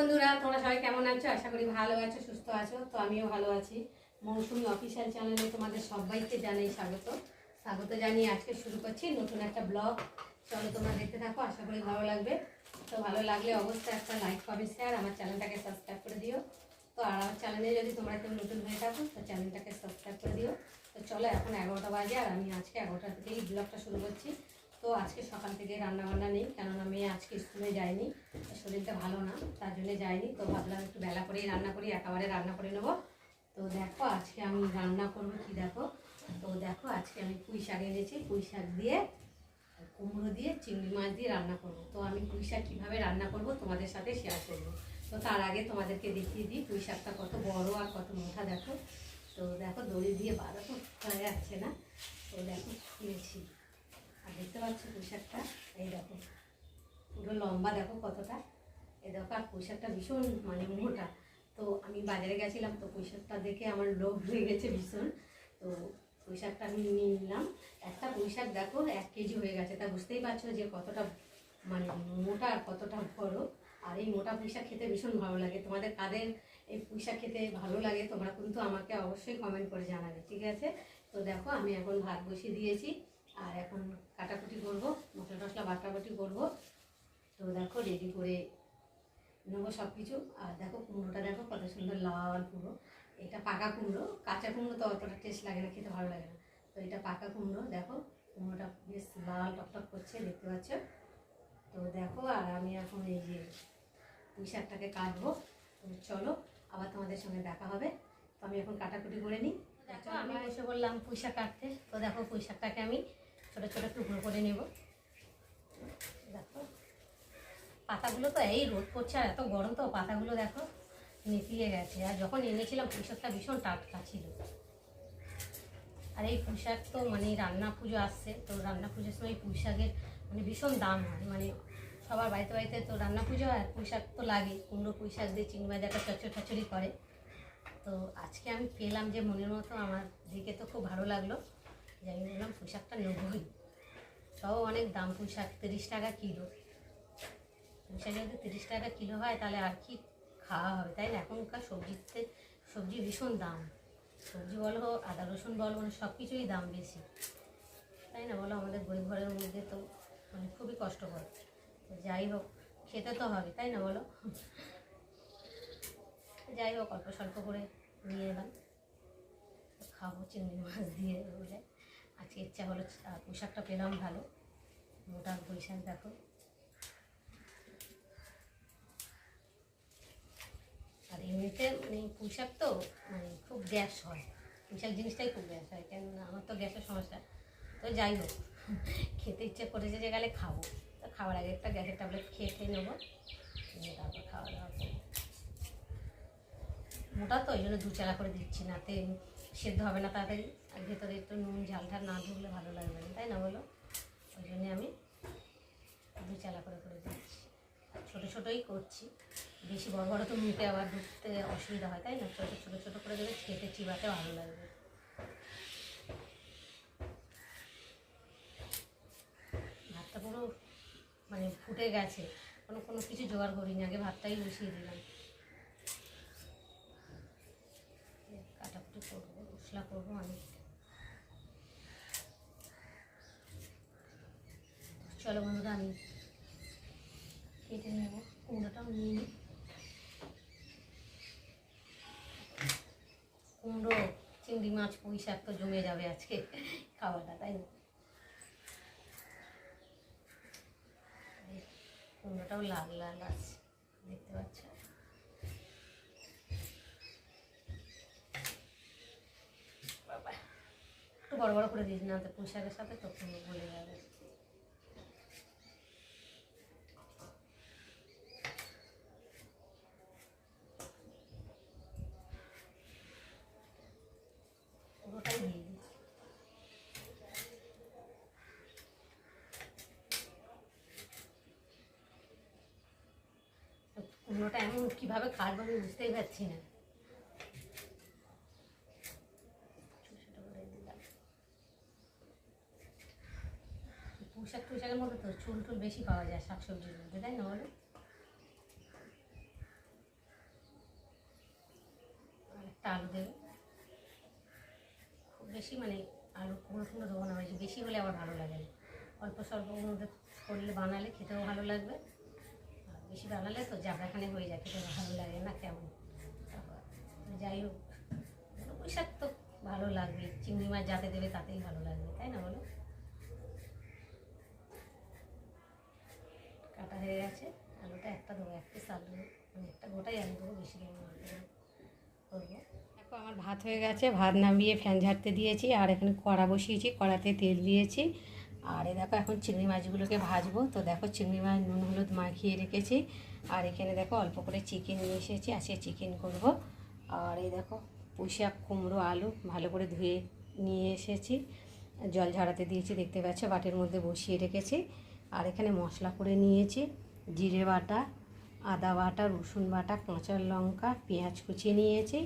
বন্ধুরা, তোমরা সবাই কেমন আছো? আশা করি ভালো আছো, সুস্থ আছো। তো আমিও ভালো আছি। মৌসুমি অফিসিয়াল চ্যানেলে তোমাদের সবাইকে জানাই স্বাগত জানিয়ে আজকে শুরু করছি নতুন একটা ব্লগ। চলো তোমরা দেখতে থাকো, আশা করি ভালো লাগবে। তো ভালো লাগলে অবশ্যই একটা লাইক, কমেন্ট, শেয়ার, আমার চ্যানেলটাকে সাবস্ক্রাইব করে দিও। তো আর আমার চ্যানেলে যদি তোমরা কেউ নতুন হয়ে থাকো তো চ্যানেলটাকে সাবস্ক্রাইব করে দিও। তো চলো, এখন 11টা বাজে আর আমি আজকে 11টা থেকেই ব্লগটা শুরু করছি। তো আজকে সকাল থেকে রান্নাবান্না নেই, কেননা মেয়ে আজকে স্কুলে যায়নি, শরীরটা ভালো না, তার জন্য যায়নি। তো ভাবলাম একটু বেলা করেই রান্না করি, একেবারে রান্না করে নেবো। তো দেখো আজকে আমি রান্না করবো কি, দেখো। তো দেখো আজকে আমি পুঁই শাক এনেছি, পুঁই শাক দিয়ে কুমড়ো দিয়ে চিংড়ি মাছ দিয়ে রান্না করবো। তো আমি পুঁই শাক কীভাবে রান্না করবো তোমাদের সাথে শেয়ার করবো। তো তার আগে তোমাদেরকে দেখিয়ে দিই পুঁই শাকটা কত বড় আর কত মোটা, দেখো। তো দেখো দড়ি দিয়ে বাঁধা তো হয়ে যাচ্ছে না। তো দেখো খুলেছি আর দেখতে পাচ্ছ পুঁই শাকটা, এই দেখো পুরো লম্বা, দেখো কতটা। এই দেখো, আর পুঁই শাকটা ভীষণ মানে মোটা। তো আমি বাজারে গেছিলাম, তো পুঁই শাকটা দেখে আমার লোভ হয়ে গেছে ভীষণ। তো পুঁই শাকটা আমি নিয়ে নিলাম। একটা পুঁই শাক দেখো 1 কেজি হয়ে গেছে, তা বুঝতেই পারছো যে কতটা মানে মোটা আর কতটা বড়। আর এই মোটা পুঁই শাক খেতে ভীষণ ভালো লাগে। তোমাদের কাদের এই পুঁই শাক খেতে ভালো লাগে তোমরা কিন্তু আমাকে অবশ্যই কমেন্ট করে জানাবে, ঠিক আছে? তো দেখো আমি এখন ভাত বসিয়ে দিয়েছি আর এখন কাটাকুটি করবো, মশলা টশলা বাটাবাটি করবো। তো দেখো রেডি করে নেবো সব কিছু। আর দেখো কুমড়োটা দেখো কত সুন্দর লাল পুরো। এটা পাকা কুমড়ো, কাঁচা কুমড়ো তো অতটা টেস্ট লাগে না, খেতে ভালো লাগে না। তো এটা পাকা কুমড়ো, দেখো কুমড়োটা বেশ লাল টকটক করছে, দেখতে পাচ্ছ। তো দেখো আর আমি এখন এই যে পুঁই শাকটাকে কাটবো। তো চলো আবার তোমাদের সঙ্গে দেখা হবে। তো আমি এখন কাটাকুটি করে নিই। দেখো আমি এসে বললাম পুঁই শাক কাটতে। তো দেখো পুঁই শাকটাকে আমি ছোটো ছোটো টুকরো করে নেব। দেখো পাতাগুলো তো এই রোদ করছে আর এত গরম, তো পাতাগুলো দেখো নেতিয়ে গেছে। আর যখন এনেছিলাম পুঁই শাকটা ভীষণ টাটকা ছিল। আর এই পুঁই শাক তো মানে রান্না পুজো আসছে, তো রান্না পুজোর সময় পুঁই শাকের মানে ভীষণ দাম হয়। মানে সবার বাড়িতে বাড়িতে তো রান্না পুজো হয়, পুঁই শাক তো লাগে। কুমড়ো পুঁই শাক দিয়ে চিংড়ি মাছ একটা চচ্চড়ি করে। তো আজকে আমি পেলাম যে মনের মতো, আমার দিকে তো খুব ভালো লাগলো যে আমি বললাম পুঁই শাকটা নেবই। সব অনেক দাম, পুঁই শাক 30 টাকা কিলো। পুঁই শাক যদি 30 টাকা কিলো হয় তাহলে আর কি খাওয়া হবে, তাই না? এখনকার সবজি ভীষণ দাম। সবজি বলো, আদা রসুন বলো, মানে সব কিছুই দাম বেশি, তাই না বলো? আমাদের গরিব ঘরের মধ্যে তো মানে খুবই কষ্টকর। তো যাই হোক, খেতে তো হবে, তাই না বলো? যাই হোক, অল্প স্বল্প করে নিয়ে এলাম, খাবো চিংড়ি মাছ দিয়ে বলে আজকে ইচ্ছা হলো। পুঁই শাকটা পেলাম ভালো, মোটা পুঁই শাক দেখো। আর এমনিতে মানে পুঁই শাক তো মানে খুব গ্যাস হয়, পুঁই শাক জিনিসটাই খুব গ্যাস হয়, কেননা আমার তো গ্যাসের সমস্যা। তো যাই হোক, খেতে ইচ্ছে করেছে যে গেলে খাবো। তো খাওয়ার আগে একটা গ্যাসের ট্যাবলেট খেয়ে নেবো, তারপর খাওয়া দাওয়া করবো। মোটা তো ওই জন্য 2 চালা করে দিচ্ছি, নাতে সেদ্ধ হবে না তাড়াতাড়ি, আর ভেতরে একটু নুন ঝালটা না ঢুকলে ভালো লাগবে না, তাই না বলো? ওই জন্যে আমি 2 চালা করে দিচ্ছি। ছোটো ছোটোই করছি, বেশি বড় বড় তো মুখে আবার ঢুকতে অসুবিধা হয়, তাই না? ছোটো ছোটো করে দেবে, খেতে চিবাতে ভালো লাগবে। ভাতটা পুরো মানে ফুটে গেছে, কোনো কিছু জোগাড় করিনি, আগে ভাতটাই বসিয়ে দিলাম। কাটাকুটি করবো, মশলা করবো অনেক। চলো বন্ধুরা আমি কেটে নেবো, কুমড়োটাও নিয়ে নিই। কুমড়ো চিংড়ি মাছ পুঁই শাক তো জমে যাবে আজকে খাওয়াটা, তাই না? কুমড়োটাও লাল লাল আছে, দেখতে পাচ্ছ। বাবা একটু বড় বড় করে দিস না, তো পুঁই শাকের সাথে তো কুমড়ো গলে যাবে। পুরোটাই দিয়ে দিই। কুমড়োটা এমন কীভাবে খাওয়াবো আমি বুঝতেই পারছি না। পুঁই শাকের মধ্যে তো চুল টুল বেশি পাওয়া যায় শাকসবজির মধ্যে, তাই না বলো? বেশি মানে আলু কুমড়ো দেবো না, বেশি হলে আবার ভালো লাগে না। অল্প স্বল্পর মধ্যে করলে বানালে খেতেও ভালো লাগবে, আর বেশি বানালে তো জাবড়াখানে হয়ে যায়, খেতে ভালো লাগে না কেমন। যাই হোক, পুঁই শাক তো ভালো লাগবে, চিংড়ি মাছ যাতে দেবে তাতেই ভালো লাগবে, তাই না বলো? কাটা হয়ে গেছে, আলুটা একটা দেবো, এক পিস আলু মানে একটা গোটাই আলু দেবো, বেশি দেবো না করবো। দেখো আমার ভাত হয়ে গেছে, ভাত নামিয়ে ফ্যান ঝাড়তে দিয়েছি, আর এখানে কড়া বসিয়েছি, কড়াতে তেল দিয়েছি। আর এই দেখো এখন চিংড়ি মাছগুলোকে ভাজবো। তো দেখো চিংড়ি মাছ নুন হলুদ মাখিয়ে রেখেছি, আর এখানে দেখো অল্প করে চিকেন নিয়ে এসেছি, আজকে চিকেন করব। আর এই দেখো পুঁই শাক কুমড়ো আলু ভালো করে ধুয়ে নিয়ে এসেছি, জল ঝরাতে দিয়েছি, দেখতে পাচ্ছ বাটির মধ্যে বসিয়ে রেখেছি। আর এখানে মশলা করে নিয়েছি, জিরে বাটা, আদা বাটা, রসুন বাটা, কাঁচা লঙ্কা, পেঁয়াজ কুচিয়ে নিয়েছি।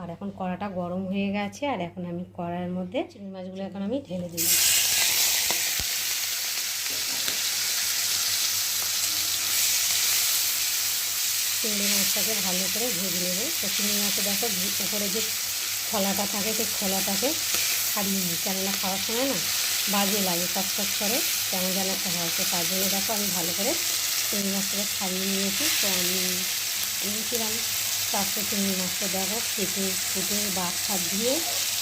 আর এখন কড়াটা গরম হয়ে গেছে, আর এখন আমি কড়াইয়ের মধ্যে চিংড়ি মাছগুলো এখন আমি ঢেলে দিলাম। চিংড়ি মাছটাকে ভালো করে ভেজে নেব। তো চিংড়ি মাছে দেখো উপরে যে খোলাটা থাকে, সেই খোলাটাকে ছাড়িয়ে নিই, কেননা খাওয়ার সময় না বাজে লাগে, চটচট করে কেমন যেন একটা হয়। তো তার জন্য দেখো আমি ভালো করে চিংড়ি মাছটাকে ছাড়িয়ে নিয়েছি। তো আমি নিয়েছিলাম 400 চিংড়ি মাছটা, দেখো কেটে কুটে বাদ খাদ দিয়ে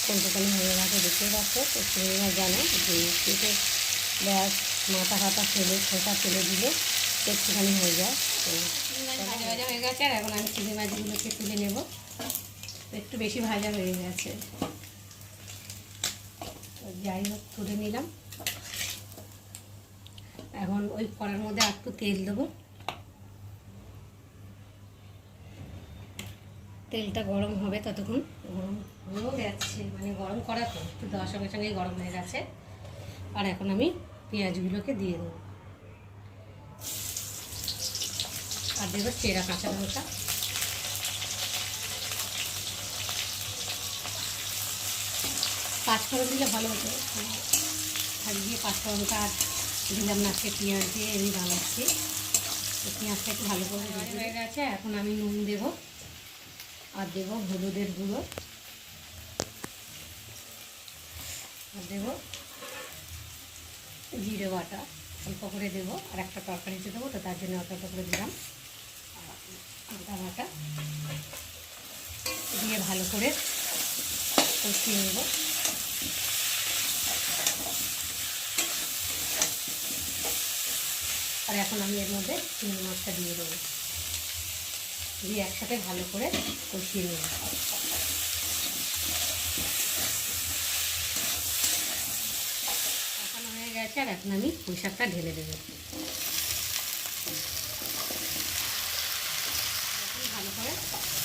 কোনটাখানি হয়ে গেছে দেখতে পাচ্ছ। তো চিংড়ি মাছ জানো যে কেটে ব্যাস মাথা ফাতা ফেলে খোসা ফেলে দিলে একটুখানি হয়ে যায়। তো চিংড়ি মাছ ভাজা ভাজা হয়ে গেছে, আর এখন আমি চিংড়ি মাছগুলোকে তুলে নেব। একটু বেশি ভাজা হয়ে গেছে, তো যাই হোক তুলে নিলাম। এখন ওই কড়ার মধ্যে আর একটু তেল দেবো, তেলটা গরম হবে ততক্ষণ। গরম হয়েও গেছে, মানে গরম করা তো একটু দেওয়ার সঙ্গে সঙ্গে গরম হয়ে গেছে। আর এখন আমি পেঁয়াজগুলোকে দিয়ে দেবো, আর দেবো চেরা কাঁচা লঙ্কা। পাঁচফোড়ন দিলে ভালো হতো, আর দিয়ে পাঁচফোড়নটা আর দিলাম না, আজকে পেঁয়াজ দিয়ে আমি বানাচ্ছি। তো পেঁয়াজটা একটু ভালো করে হয়ে গেছে। এখন আমি নুন দেবো, আর দেবো হলুদের গুঁড়ো, আর দেবো জিরে বাটা অল্প করে দেবো, আর একটা তরকারিতে দেবো, তো তার জন্য অল্প করে দিলাম। আদা বাটা দিয়ে ভালো করে কষিয়ে নেব। আর এখন আমি এর মধ্যে চিংড়ি মাছটা দিয়ে দেবো, দিয়ে একসাথে ভালো করে কষিয়ে নেব। এখন হয়ে গেছে, আর এখন আমি পুঁই শাকটা ঢেলে দেবো। ভালো করে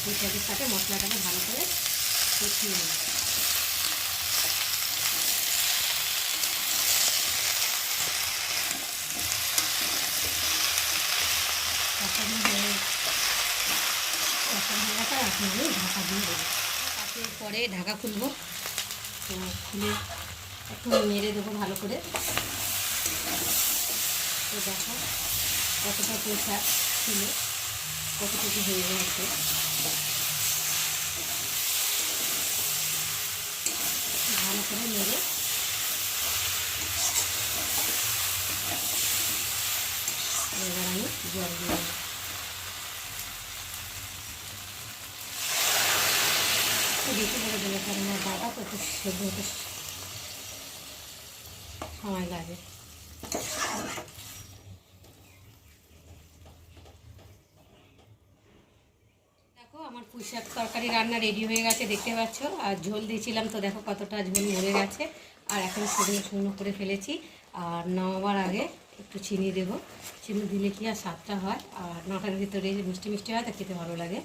পুঁই শাকের সাথে মশলাটাকে ভালো করে কষিয়ে নেব। এখন আমি ঢাকা দিয়ে দেবো, কাটিয়ে পরে ঢাকা খুলবো। তো খুলে একটু নেড়ে দেবো ভালো করে। তো দেখো কতটা পুঁই শাক ছিল, কতটুকু হয়ে গেছে। ভালো করে নেড়ে এবার আমি জল দিয়ে দেবো। বেশি করে দেবো, কারণ আমার ডাটা তো একটু সেদ্ধ হতে সময় লাগে। দেখো আমার পুঁই শাক তরকারি রান্না রেডি হয়ে গেছে, দেখতে পাচ্ছ। আর ঝোল দিয়েছিলাম, তো দেখো কতটা ঝোল মরে গেছে। আর এখন শুকনো শুকনো করে ফেলেছি। আর নামাবার আগে একটু চিনি দেবো, চিনি দিলে কি আর স্বাদটা হয়, আর নাটার ভিতরে মিষ্টি মিষ্টি হয়, তা খেতে ভালো লাগে।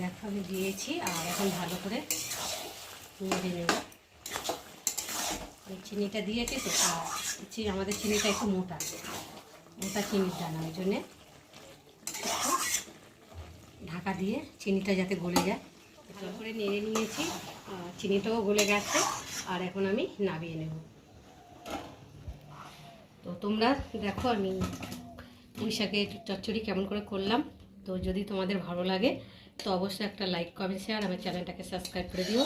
দেখো আমি দিয়েছি, আর এখন ভালো করে নেড়ে নেব। চিনিটা দিয়েছি তো, আর আমাদের চিনিটা একটু মোটা মোটা চিনির দানা, ওই জন্যে ঢাকা দিয়ে চিনিটা যাতে গলে যায় ভালো করে নেড়ে নিয়েছি। চিনিটাও গলে গেছে, আর এখন আমি নামিয়ে নেব। তো তোমরা দেখো আমি পুঁই শাকের চচ্চড়ি কেমন করে করলাম। তো যদি তোমাদের ভালো লাগে তো অবশ্যই একটা লাইক কমেন্ট শেয়ার আমার চ্যানেলটাকে সাবস্ক্রাইব করে দিও।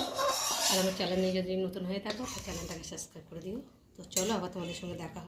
আর আমার চ্যানেলে যদি নতুন হয়ে থাকো তো চ্যানেলটাকে সাবস্ক্রাইব করে দিও। তো চলো আবার তোমাদের সঙ্গে দেখা